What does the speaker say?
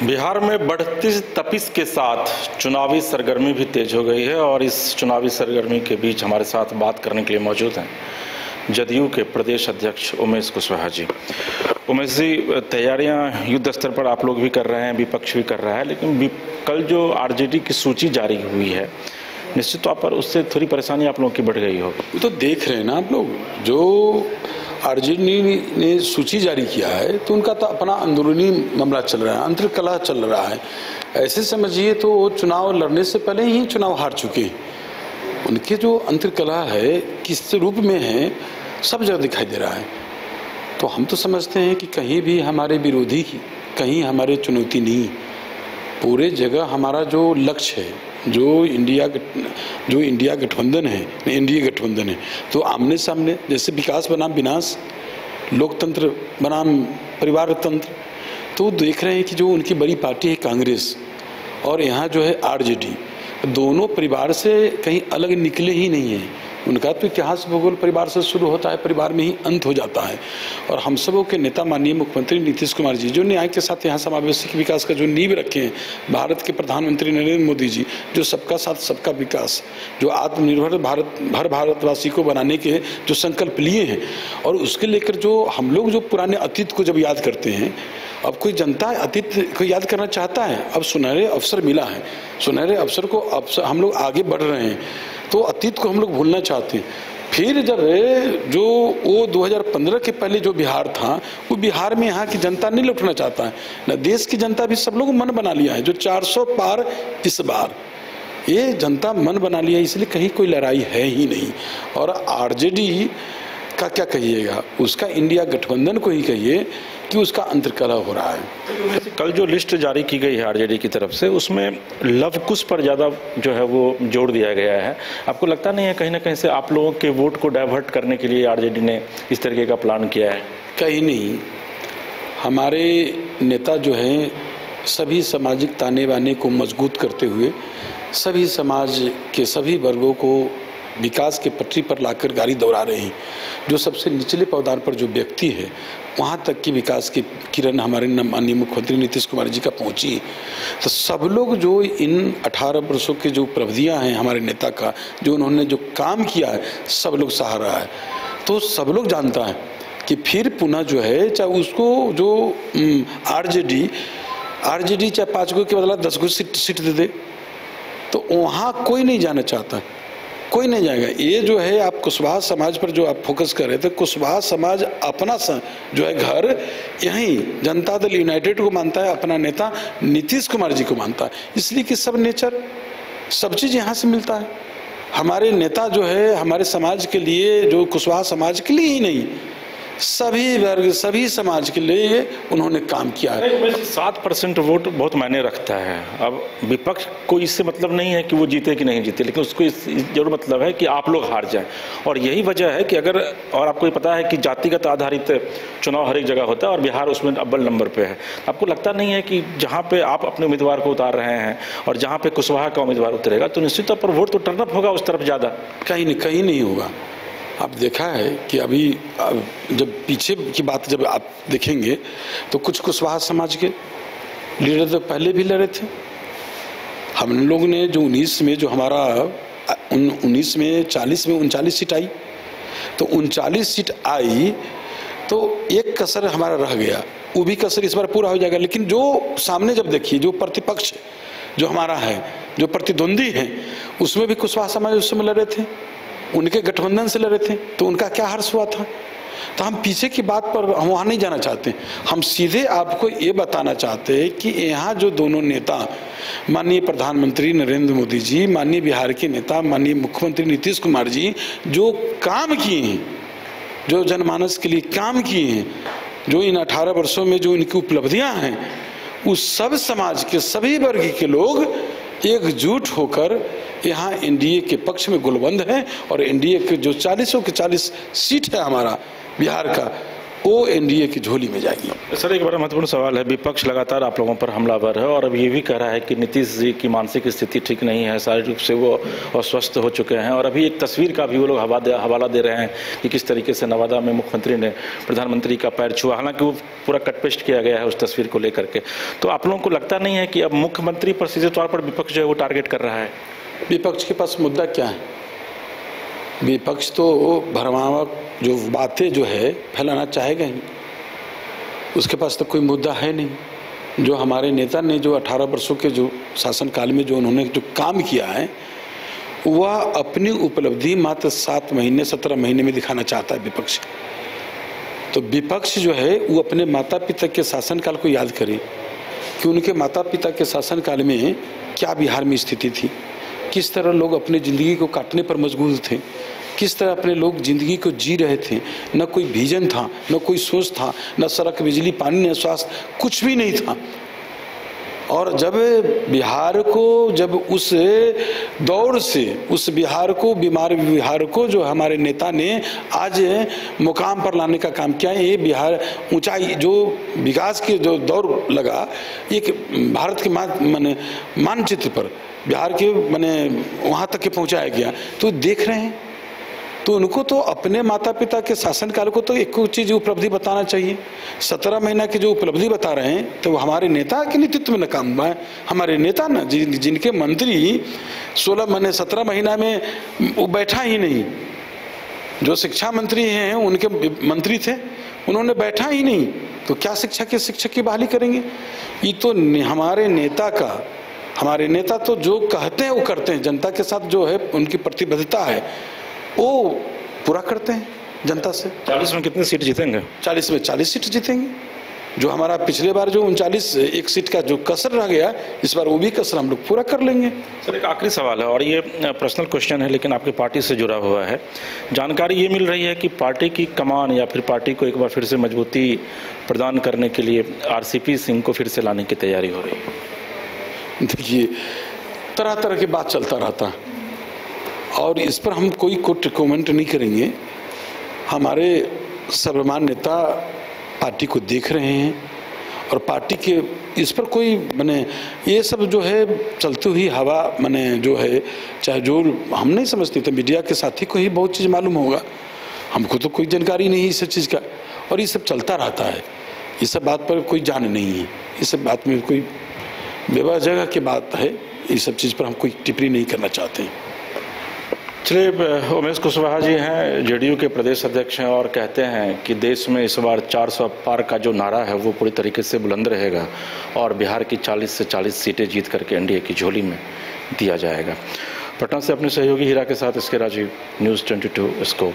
बिहार में बढ़ती तपिश के साथ चुनावी सरगर्मी भी तेज हो गई है और इस चुनावी सरगर्मी के बीच हमारे साथ बात करने के लिए मौजूद हैं जदयू के प्रदेश अध्यक्ष उमेश कुशवाहा जी। उमेश जी, तैयारियां युद्ध स्तर पर आप लोग भी कर रहे हैं, विपक्ष भी कर रहा है, लेकिन कल जो आरजेडी की सूची जारी हुई है, निश्चित तौर पर उससे थोड़ी परेशानी आप लोगों की बढ़ गई होगी। तो देख रहे हैं ना आप लोग, जो आरजेडी ने सूची जारी किया है तो उनका तो अपना अंदरूनी मामला चल रहा है, अंतर्कलह चल रहा है। ऐसे समझिए तो वो चुनाव लड़ने से पहले ही चुनाव हार चुके हैं। उनके जो अंतर्कलह है किस रूप में है सब जगह दिखाई दे रहा है। तो हम तो समझते हैं कि कहीं भी हमारे विरोधी कहीं हमारे चुनौती नहीं, पूरे जगह हमारा जो लक्ष्य है, जो इंडिया गठबंधन है, एनडीए गठबंधन है, तो आमने सामने जैसे विकास बनाम विनाश, लोकतंत्र बनाम परिवार तंत्र, तो देख रहे हैं कि जो उनकी बड़ी पार्टी है कांग्रेस और यहाँ जो है आरजेडी, दोनों परिवार से कहीं अलग निकले ही नहीं है। उनका तो इतिहास भूगोल परिवार से शुरू होता है, परिवार में ही अंत हो जाता है। और हम सबों के नेता माननीय मुख्यमंत्री नीतीश कुमार जी, जो न्याय के साथ यहाँ समावेशी विकास का जो नींव रखे हैं, भारत के प्रधानमंत्री नरेंद्र मोदी जी, जो सबका साथ सबका विकास, जो आत्मनिर्भर भारत भारतवासी को बनाने के जो संकल्प लिए हैं, और उसके लेकर जो हम लोग जो पुराने अतीत को जब याद करते हैं, अब कोई जनता अतीत को याद करना चाहता है। अब सुनहरे अवसर मिला है, सुनहरे अवसर को हम लोग आगे बढ़ रहे हैं, तो अतीत को हम लोग भूलना चाहते हैं। फिर जब जो वो 2015 के पहले जो बिहार था, वो बिहार में यहाँ की जनता नहीं लौटना चाहता है, न देश की जनता भी, सब लोग मन बना लिया है। जो 400 पार इस बार ये जनता मन बना लिया, इसलिए कहीं कोई लड़ाई है ही नहीं। और आरजेडी का क्या कहिएगा, उसका इंडिया गठबंधन को ही कहिए कि उसका अंतर्कलह हो रहा है। कल जो लिस्ट जारी की गई है आरजेडी की तरफ से, उसमें लव कुश पर ज़्यादा जो है वो जोड़ दिया गया है। आपको लगता नहीं है कहीं ना कहीं से आप लोगों के वोट को डाइवर्ट करने के लिए आरजेडी ने इस तरीके का प्लान किया है? कहीं नहीं। हमारे नेता जो हैं सभी सामाजिक ताने बाने को मजबूत करते हुए सभी समाज के सभी वर्गों को विकास के पटरी पर लाकर गाड़ी दौड़ा रहे हैं। जो सबसे निचले पावदान पर जो व्यक्ति है, वहाँ तक की विकास की किरण हमारे माननीय मुख्यमंत्री नीतीश कुमार जी का पहुँची। तो सब लोग जो इन 18 वर्षों के जो उपलब्धियाँ हैं हमारे नेता का, जो उन्होंने जो काम किया है, सब लोग सराह रहा है। तो सब लोग जानता है कि फिर पुनः जो है, चाहे उसको जो आरजेडी चाहे 5 गो के बदला 10 गो सीट दे दे, तो वहाँ कोई नहीं जाना चाहता, कोई नहीं जाएगा। ये जो है आप कुशवाहा समाज पर जो आप फोकस कर रहे थे, कुशवाहा समाज अपना जो है घर यहीं जनता दल यूनाइटेड को मानता है, अपना नेता नीतीश कुमार जी को मानता है, इसलिए कि सब नेचर सब चीज़ यहाँ से मिलता है। हमारे नेता जो है हमारे समाज के लिए, जो कुशवाहा समाज के लिए ही नहीं, सभी वर्ग सभी समाज के लिए उन्होंने काम किया है। 7% वोट बहुत मायने रखता है। अब विपक्ष को इससे मतलब नहीं है कि वो जीते कि नहीं जीते, लेकिन उसको जरूर मतलब है कि आप लोग हार जाएं। और यही वजह है कि अगर, और आपको ये पता है कि जातिगत आधारित चुनाव हर एक जगह होता है और बिहार उसमें अव्वल नंबर पे है। आपको लगता नहीं है कि जहाँ पे आप अपने उम्मीदवार को उतार रहे हैं और जहाँ पे कुशवाहा का उम्मीदवार उतरेगा, तो निश्चित तौर पर वोट तो टर्नअप होगा उस तरफ ज़्यादा? कहीं नहीं होगा। आप देखा है कि अभी जब पीछे की बात जब आप देखेंगे तो कुछ कुशवाहा समाज के लीडर तो पहले भी लड़े थे। हम लोग ने जो 19 में जो हमारा 19 में 40 में 39 सीट आई, तो 39 सीट आई तो एक कसर हमारा रह गया, वो भी कसर इस बार पूरा हो जाएगा। लेकिन जो सामने जब देखिए, जो प्रतिपक्ष जो हमारा है, जो प्रतिद्वंदी है, उसमें भी कुशवाहा समाज उस समय लड़े थे, उनके गठबंधन से लड़े थे, तो उनका क्या हर्ष हुआ था। तो हम पीछे की बात पर हम वहाँ नहीं जाना चाहते, हम सीधे आपको ये बताना चाहते हैं कि यहाँ जो दोनों नेता, माननीय प्रधानमंत्री नरेंद्र मोदी जी, माननीय बिहार के नेता माननीय मुख्यमंत्री नीतीश कुमार जी, जो काम किए हैं, जो जनमानस के लिए काम किए हैं, जो इन 18 वर्षों में जो इनकी उपलब्धियाँ हैं, उस सब समाज के सभी वर्ग के लोग एकजुट होकर यहाँ एनडीए के पक्ष में गुलबंद है। और एनडीए के जो 40 के 40 सीट है हमारा बिहार का, वो एनडीए की झोली में जाएगी। सर, एक बड़ा महत्वपूर्ण सवाल है, विपक्ष लगातार आप लोगों पर हमलावर है और अब ये भी कह रहा है कि नीतीश जी की मानसिक स्थिति ठीक नहीं है, शारीरिक रूप से वो अस्वस्थ हो चुके हैं और अभी एक तस्वीर का भी वो लोग हवाला दे रहे हैं कि किस तरीके से नवादा में मुख्यमंत्री ने प्रधानमंत्री का पैर छुआ, हालांकि वो पूरा कटपेस्ट किया गया है उस तस्वीर को लेकर के। तो आप लोगों को लगता नहीं है कि अब मुख्यमंत्री पर सीधे तौर पर विपक्ष जो है वो टारगेट कर रहा है? विपक्ष के पास मुद्दा क्या है? विपक्ष तो भरमावक जो बातें जो है फैलाना चाहेगा ही, उसके पास तो कोई मुद्दा है नहीं। जो हमारे नेता ने जो 18 वर्षों के जो शासनकाल में जो उन्होंने जो काम किया है वह अपनी उपलब्धि मात्र 7 महीने 17 महीने में दिखाना चाहता है विपक्ष। तो विपक्ष जो है वो अपने माता पिता के शासनकाल को याद करे कि उनके माता पिता के शासनकाल में क्या बिहार में स्थिति थी, किस तरह लोग अपनी ज़िंदगी को काटने पर मजबूर थे, किस तरह अपने लोग ज़िंदगी को जी रहे थे। न कोई विजन था, न कोई सोच था, न सड़क बिजली पानी न स्वास्थ्य, कुछ भी नहीं था। और जब बिहार को जब उस दौर से उस बिहार को बीमार बिहार को जो हमारे नेता ने आज मुकाम पर लाने का काम किया है, ये बिहार ऊंचाई जो विकास के जो दौर लगा एक भारत के मानचित्र पर बिहार के वहाँ तक के पहुँचाया गया। तो देख रहे हैं, तो उनको तो अपने माता पिता के शासनकाल को तो एक चीज़ उपलब्धि बताना चाहिए। 17 महीना की जो उपलब्धि बता रहे हैं तो हमारे नेता के नेतृत्व में काम हुआ है। हमारे नेता ना जिनके मंत्री 17 महीना में वो बैठा ही नहीं, जो शिक्षा मंत्री हैं उनके मंत्री थे, उन्होंने बैठा ही नहीं, तो क्या शिक्षक की बहाली करेंगे? ये तो हमारे नेता तो जो कहते हैं वो करते हैं। जनता के साथ जो है उनकी प्रतिबद्धता है वो पूरा करते हैं जनता से। 40 में कितनी सीट जीतेंगे? 40 में 40 सीट जीतेंगे। जो हमारा पिछले बार जो 39 एक सीट का जो कसर रह गया, इस बार वो भी कसर हम लोग पूरा कर लेंगे। सर, एक आखिरी सवाल है और ये पर्सनल क्वेश्चन है लेकिन आपकी पार्टी से जुड़ा हुआ है। जानकारी ये मिल रही है कि पार्टी की कमान या फिर पार्टी को एक बार फिर से मजबूती प्रदान करने के लिए आरसीपी सिंह को फिर से लाने की तैयारी हो रही है। देखिए, तरह तरह की बात चलता रहता है और इस पर हम कोई कमेंट नहीं करेंगे। हमारे सर्वमान्य नेता पार्टी को देख रहे हैं और पार्टी के इस पर कोई ये सब जो है चलती हुई हवा जो है, चाहे जो हम नहीं समझते, तो मीडिया के साथी को ही बहुत चीज़ मालूम होगा, हमको तो कोई जानकारी नहीं है इस सब चीज़ का। और ये सब चलता रहता है, इस सब बात पर कोई जान नहीं है, इस सब बात में कोई बेवजह की बात है, इस सब चीज़ पर हम कोई टिप्पणी नहीं करना चाहते हैं। चलिए, उमेश कुशवाहा जी हैं, जेडीयू के प्रदेश अध्यक्ष हैं और कहते हैं कि देश में इस बार 400 पार का जो नारा है वो पूरी तरीके से बुलंद रहेगा और बिहार की 40 से 40 सीटें जीत करके एनडीए की झोली में दिया जाएगा। पटना से अपने सहयोगी हीरा के साथ इसके राजीव, न्यूज़ 22 स्कोप।